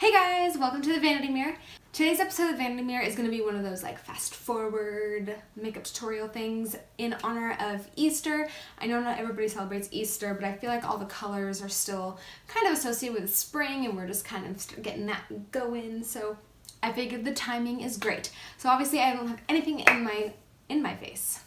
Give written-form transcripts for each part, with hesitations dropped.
Hey guys, welcome to the Vanity Mirror. Today's episode of Vanity Mirror is going to be one of those like fast forward makeup tutorial things in honor of Easter. I know not everybody celebrates Easter, but I feel like all the colors are still kind of associated with spring and we're just kind of getting that going, so I figured the timing is great. So obviously I don't have anything in my face.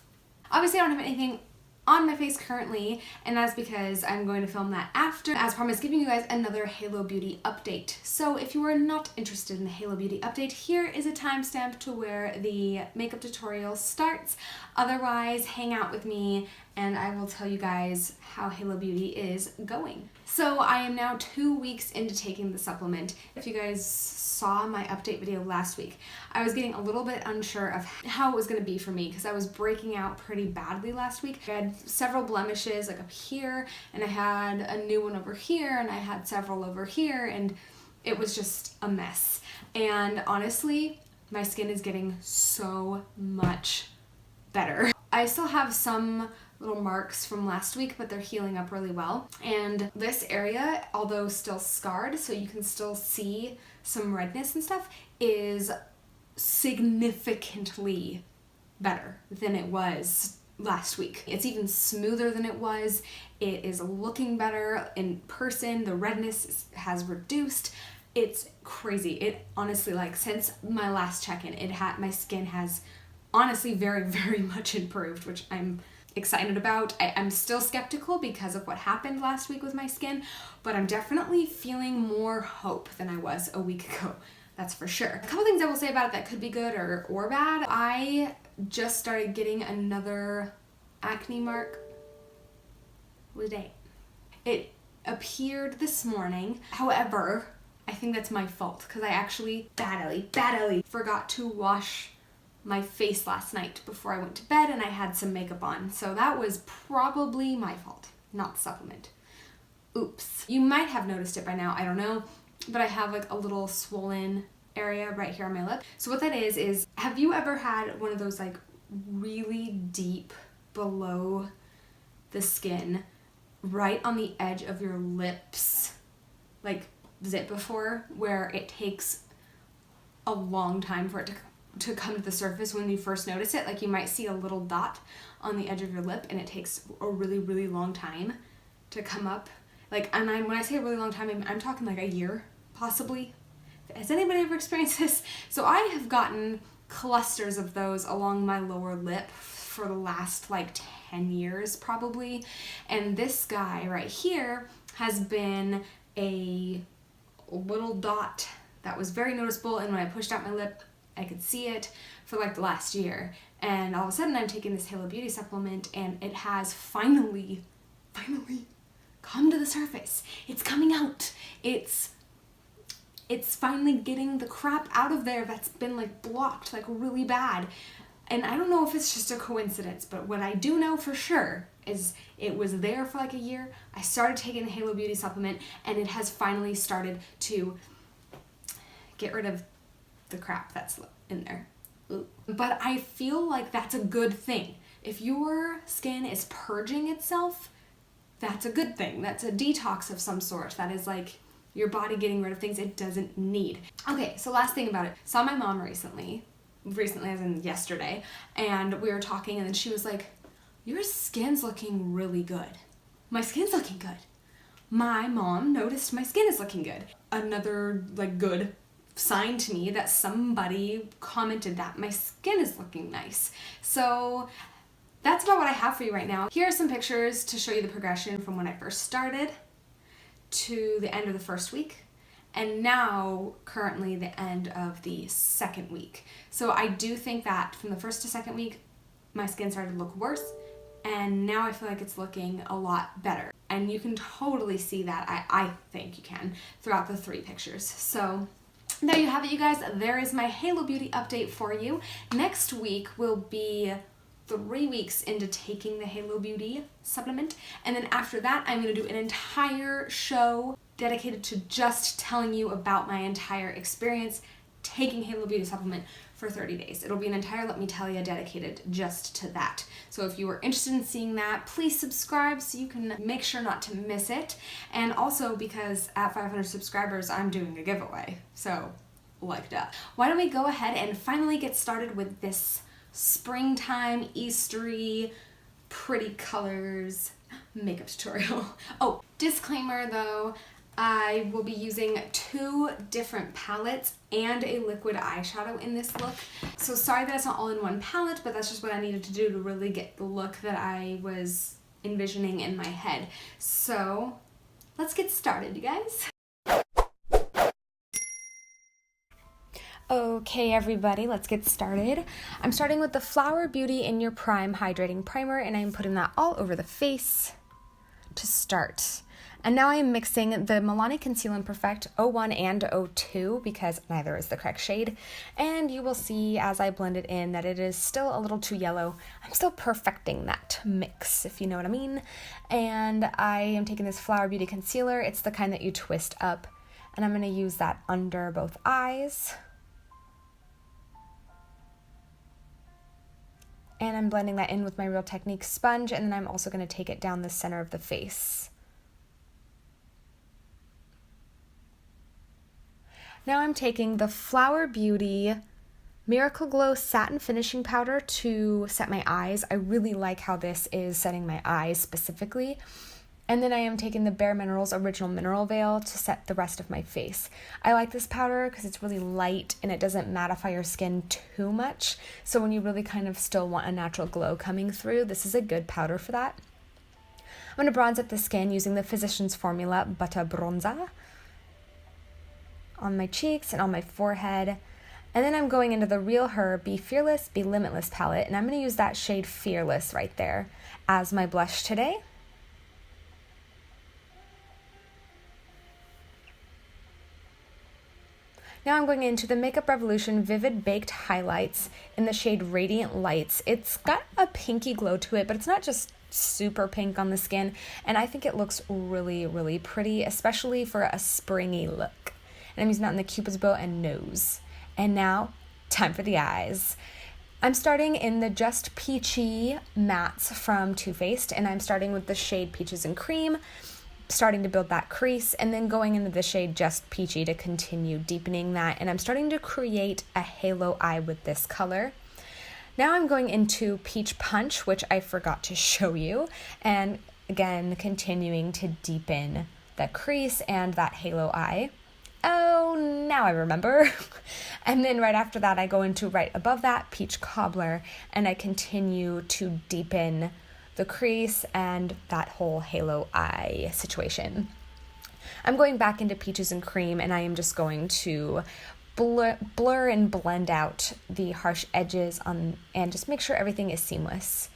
Obviously I don't have anything on my face currently, and that's because I'm going to film that after, as promised, giving you guys another Halo Beauty update. So if you are not interested in the Halo Beauty update, here is a timestamp to where the makeup tutorial starts. Otherwise, hang out with me and I will tell you guys how Halo Beauty is going. So I am now 2 weeks into taking the supplement. If you guys saw my update video last week, I was getting a little bit unsure of how it was going to be for me because I was breaking out pretty badly last week. I had several blemishes like up here, and I had a new one over here, and I had several over here, and it was just a mess. And honestly, my skin is getting so much better. I still have some little marks from last week, but they're healing up really well. And this area, although still scarred, so you can still see some redness and stuff, is significantly better than it was last week. It's even smoother than it was. It is looking better in person. The redness has reduced. It's crazy. It honestly, like, since my last check-in, my skin has honestly very, very much improved, which I'm excited about. I'm still skeptical because of what happened last week with my skin, but I'm definitely feeling more hope than I was a week ago. That's for sure. A couple things I will say about it that could be good or bad. I just started getting another acne mark. What day? It appeared this morning. However, I think that's my fault because I actually badly forgot to wash my face last night before I went to bed, and I had some makeup on. So that was probably my fault, not the supplement. Oops. You might have noticed it by now, I don't know, but I have like a little swollen area right here on my lip. So what that is have you ever had one of those like really deep below the skin, right on the edge of your lips, like zit before, where it takes a long time for it to come to the surface when you first notice it? Like you might see a little dot on the edge of your lip and it takes a really, really long time to come up. Like, and when I say a really long time, I'm talking like a year, possibly. Has anybody ever experienced this? So I have gotten clusters of those along my lower lip for the last like 10 years probably. And this guy right here has been a little dot that was very noticeable, and when I pushed out my lip, I could see it for like the last year. And all of a sudden I'm taking this Halo Beauty supplement and it has finally come to the surface. It's coming out. It's finally getting the crap out of there that's been like blocked like really bad. And I don't know if it's just a coincidence, but what I do know for sure is it was there for like a year. I started taking the Halo Beauty supplement and it has finally started to get rid of the crap that's in there. Ooh. But I feel like that's a good thing. If your skin is purging itself, that's a good thing. That's a detox of some sort. That is like your body getting rid of things it doesn't need. Okay, so last thing about it. Saw my mom recently as in yesterday, and we were talking and then she was like, your skin's looking really good. My skin's looking good. My mom noticed my skin is looking good. Another like good sign to me that somebody commented that my skin is looking nice. So that's about what I have for you right now. Here are some pictures to show you the progression from when I first started to the end of the first week, and now currently the end of the second week. So I do think that from the first to second week my skin started to look worse, and now I feel like it's looking a lot better. And you can totally see that, I think you can, throughout the 3 pictures. So there you have it, you guys. There is my Halo Beauty update for you. Next week will be 3 weeks into taking the Halo Beauty supplement, and then after that I'm going to do an entire show dedicated to just telling you about my entire experience taking Halo Beauty supplement for 30 days. It'll be an entire Let Me Tell Ya dedicated just to that. So if you are interested in seeing that, please subscribe so you can make sure not to miss it. And also because at 500 subscribers, I'm doing a giveaway. So like that. Why don't we go ahead and finally get started with this springtime, Eastery, pretty colors makeup tutorial. Oh, disclaimer though, I will be using 2 different palettes and a liquid eyeshadow in this look. So sorry that it's not all in one palette, but that's just what I needed to do to really get the look that I was envisioning in my head. So let's get started, you guys. Okay everybody, let's get started. I'm starting with the Flower Beauty In Your Prime Hydrating Primer, and I'm putting that all over the face to start. And now I am mixing the Milani Conceal and Perfect 01 and 02 because neither is the correct shade. And you will see as I blend it in that it is still a little too yellow. I'm still perfecting that mix, if you know what I mean. And I am taking this Flower Beauty Concealer. It's the kind that you twist up. And I'm going to use that under both eyes. And I'm blending that in with my Real Technique sponge, and then I'm also going to take it down the center of the face. Now I'm taking the Flower Beauty Miracle Glow Satin Finishing Powder to set my eyes. I really like how this is setting my eyes specifically. And then I am taking the Bare Minerals Original Mineral Veil to set the rest of my face. I like this powder because it's really light and it doesn't mattify your skin too much. So when you really kind of still want a natural glow coming through, this is a good powder for that. I'm going to bronze up the skin using the Physicians Formula Butter Bronzer on my cheeks and on my forehead. And then I'm going into the Real Her Be Fearless, Be Limitless palette, and I'm going to use that shade Fearless right there as my blush today. Now I'm going into the Makeup Revolution Vivid Baked Highlights in the shade Radiant Lights. It's got a pinky glow to it, but it's not just super pink on the skin, and I think it looks really, really pretty, especially for a springy look. And I'm using that in the Cupid's bow and nose. And now, time for the eyes. I'm starting in the Just Peachy Mattes from Too Faced, and I'm starting with the shade Peaches and Cream, starting to build that crease, and then going into the shade Just Peachy to continue deepening that. And I'm starting to create a halo eye with this color. Now I'm going into Peach Punch, which I forgot to show you, and again, continuing to deepen the crease and that halo eye. Oh, now I remember. And then right after that, I go into right above that Peach Cobbler, and I continue to deepen the crease and that whole halo eye situation. I'm going back into Peaches and Cream, and I am just going to blur and blend out the harsh edges on and just make sure everything is seamless.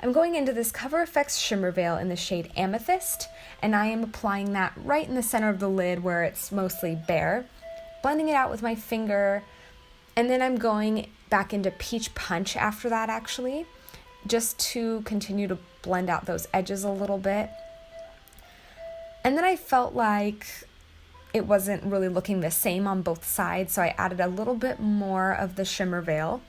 I'm going into this Cover FX Shimmer Veil in the shade Amethyst, and I am applying that right in the center of the lid where it's mostly bare, blending it out with my finger, and then I'm going back into Peach Punch after that actually, just to continue to blend out those edges a little bit. And then I felt like it wasn't really looking the same on both sides, so I added a little bit more of the Shimmer Veil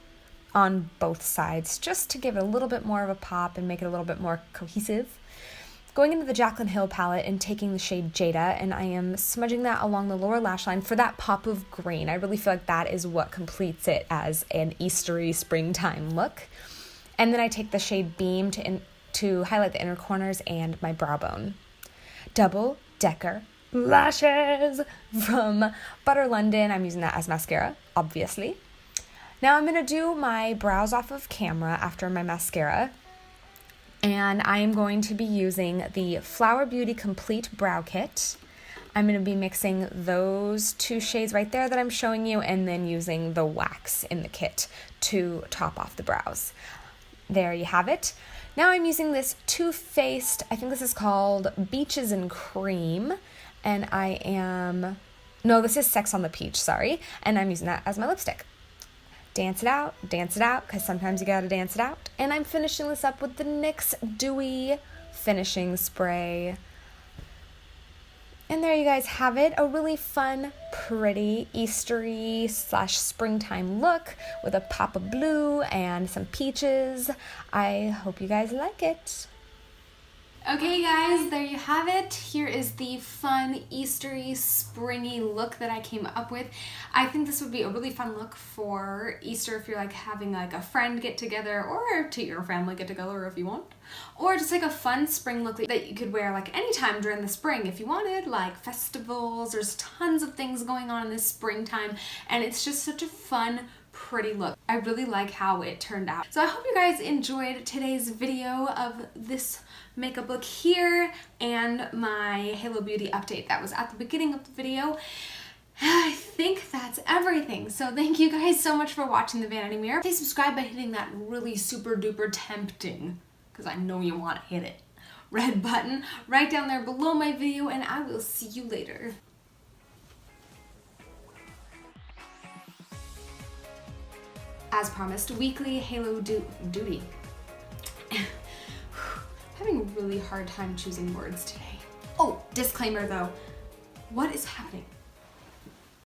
on both sides just to give it a little bit more of a pop and make it a little bit more cohesive. Going into the Jaclyn Hill palette and taking the shade Jada, and I am smudging that along the lower lash line for that pop of green. I really feel like that is what completes it as an Eastery springtime look. And then I take the shade Beam to highlight the inner corners and my brow bone. Double Decker Lashes from Butter Londen. I'm using that as mascara, obviously. Now I'm going to do my brows off of camera after my mascara. And I am going to be using the Flower Beauty Complete Brow Kit. I'm going to be mixing those 2 shades right there that I'm showing you, and then using the wax in the kit to top off the brows. There you have it. Now I'm using this Too Faced, I think this is called Beaches and Cream, and this is Sex on the Peach, sorry, and I'm using that as my lipstick. Dance it out, because sometimes you gotta dance it out. And I'm finishing this up with the NYX Dewy Finishing Spray. And there you guys have it, a really fun, pretty, Eastery / springtime look with a pop of blue and some peaches. I hope you guys like it. Okay guys, there you have it. Here is the fun, Eastery, springy look that I came up with. I think this would be a really fun look for Easter if you're like having like a friend get together, or to your family get together if you want. Or just like a fun spring look that you could wear like anytime during the spring if you wanted, like festivals. There's tons of things going on in this springtime, and it's just such a fun, pretty look. I really like how it turned out. So I hope you guys enjoyed today's video of this makeup look here and my Halo Beauty update that was at the beginning of the video. I think that's everything. So thank you guys so much for watching the Vanity Mirror. Please subscribe by hitting that really super duper tempting, because I know you want to hit it, red button right down there below my video, and I will see you later. As promised, weekly Halo duty. Having a really hard time choosing words today. Oh, disclaimer though. What is happening?